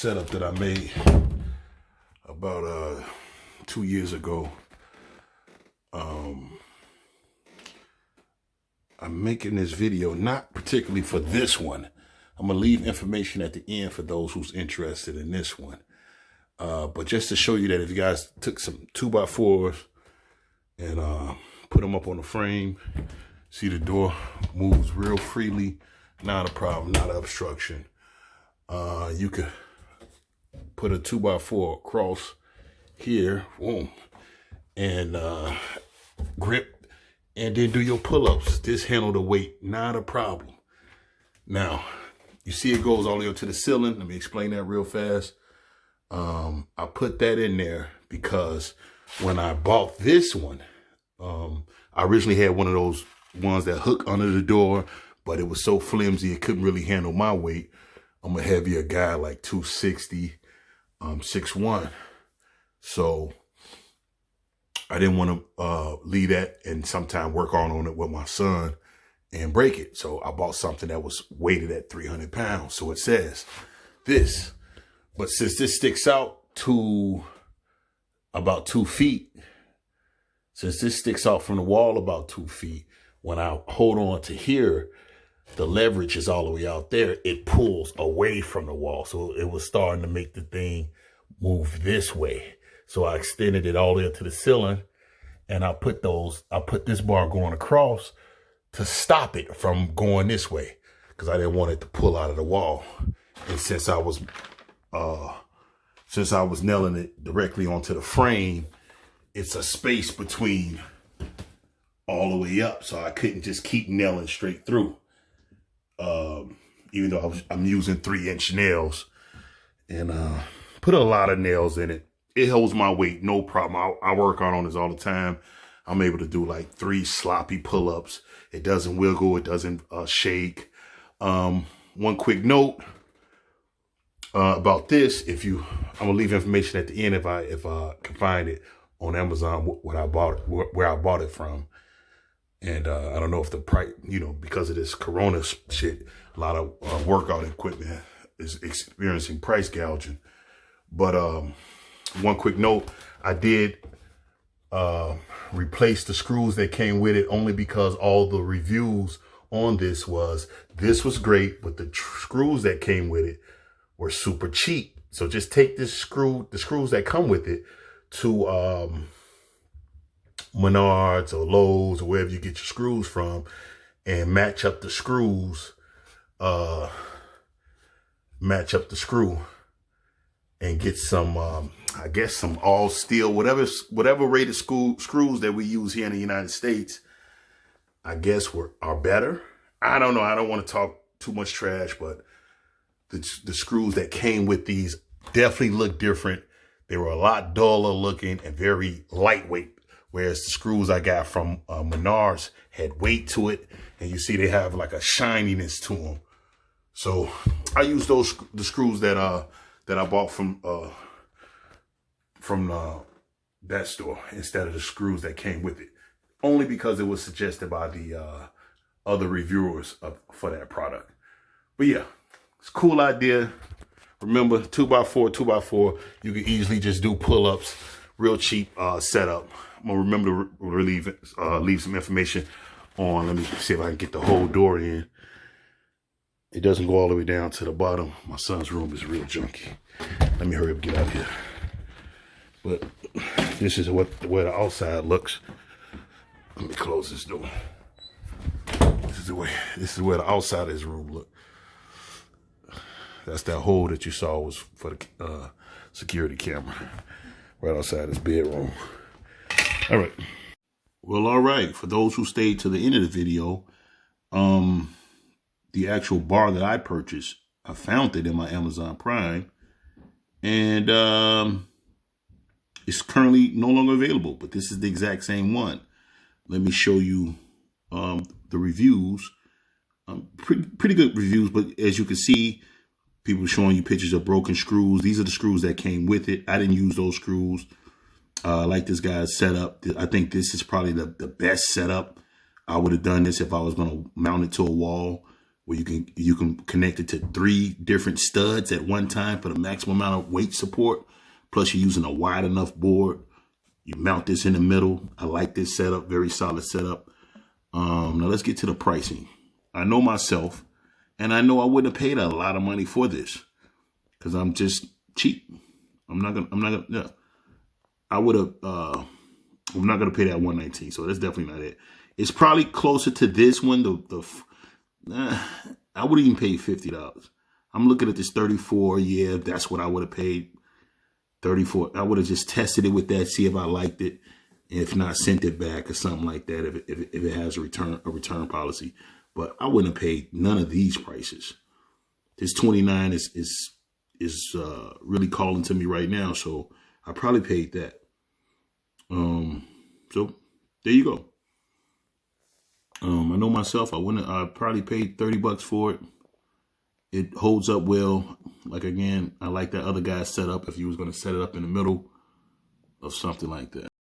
setup that I made about 2 years ago. I'm making this video not particularly for this one. I'm gonna leave information at the end for those who's interested in this one. But just to show you that if you guys took some 2x4s and put them up on the frame, see the door moves real freely, not a problem, not an obstruction. You could put a 2x4 across here, boom, and grip, and then do your pull-ups. This handle the weight, not a problem. Now, you see it goes all the way up to the ceiling. Let me explain that real fast. I put that in there because when I bought this one, I originally had one of those ones that hook under the door, but it was so flimsy it couldn't really handle my weight. I'm a heavier guy, like 260, 6'1". So I didn't want to leave that and sometime work on it with my son and break it. So I bought something that was weighted at 300 pounds. So it says this. But since this sticks out to about 2 feet, since this sticks out from the wall about 2 feet, when I hold on to here, the leverage is all the way out there. It pulls away from the wall. So it was starting to make the thing move this way. So I extended it all the way up to the ceiling, and I put this bar going across to stop it from going this way because I didn't want it to pull out of the wall. And since I was nailing it directly onto the frame, it's a space between all the way up. So I couldn't just keep nailing straight through. Even though I'm using 3-inch nails and put a lot of nails in it. It holds my weight, no problem. I work on this all the time. I'm able to do like 3 sloppy pull-ups. It doesn't wiggle, it doesn't shake. One quick note about this, I'm gonna leave information at the end if I can find it on Amazon where I bought it from. And I don't know if the price, because of this Corona shit, a lot of workout equipment is experiencing price gouging. But one quick note, I did replace the screws that came with it only because all the reviews on this was great, but the screws that came with it were super cheap. So just take the screws that come with it to Menards or Lowe's or wherever you get your screws from and match up the screws, and get some, I guess some all steel, whatever rated screws that we use here in the United States, I guess are better. I don't know. I don't want to talk too much trash, but the screws that came with these definitely look different. They were a lot duller looking and very lightweight. Whereas the screws I got from Menards had weight to it. And you see they have like a shininess to them. So I use the screws that I bought from that store instead of the screws that came with it. Only because it was suggested by the other reviewers for that product. But yeah, it's a cool idea. Remember, 2x4, you can easily just do pull-ups. Real cheap setup. I'm gonna remember to leave some information on. Let me see if I can get the whole door in. It doesn't go all the way down to the bottom. My son's room is real junky. Let me hurry up and get out of here. But this is where the outside looks. Let me close this door. This is where the outside of his room look. That's that hole that you saw was for the security camera. Right outside his bedroom. All right. Well, all right. For those who stayed to the end of the video, the actual bar that I purchased, I found it in my Amazon Prime, and it's currently no longer available. But this is the exact same one. Let me show you the reviews. Pretty good reviews, but as you can see, people showing you pictures of broken screws. These are the screws that came with it. I didn't use those screws. I like this guy's setup. I think this is probably the best setup. I would have done this if I was going to mount it to a wall. where you can connect it to 3 different studs at one time for the maximum amount of weight support. Plus, you're using a wide enough board. You mount this in the middle. I like this setup, very solid setup. Now let's get to the pricing. I know myself, and I know I wouldn't have paid a lot of money for this because I'm just cheap. I'm not gonna pay that $119. So that's definitely not it. It's probably closer to this one. I wouldn't even pay $50. I'm looking at this 34. Yeah, that's what I would have paid. 34. I would have just tested it with that, see if I liked it. If not, sent it back or something like that. If it has a return policy, but I wouldn't have paid none of these prices. This 29 is really calling to me right now, so I probably paid that. So there you go. I know myself. I probably paid $30 for it. It holds up well. Like again, I like that other guy's setup. If he was going to set it up in the middle of something like that.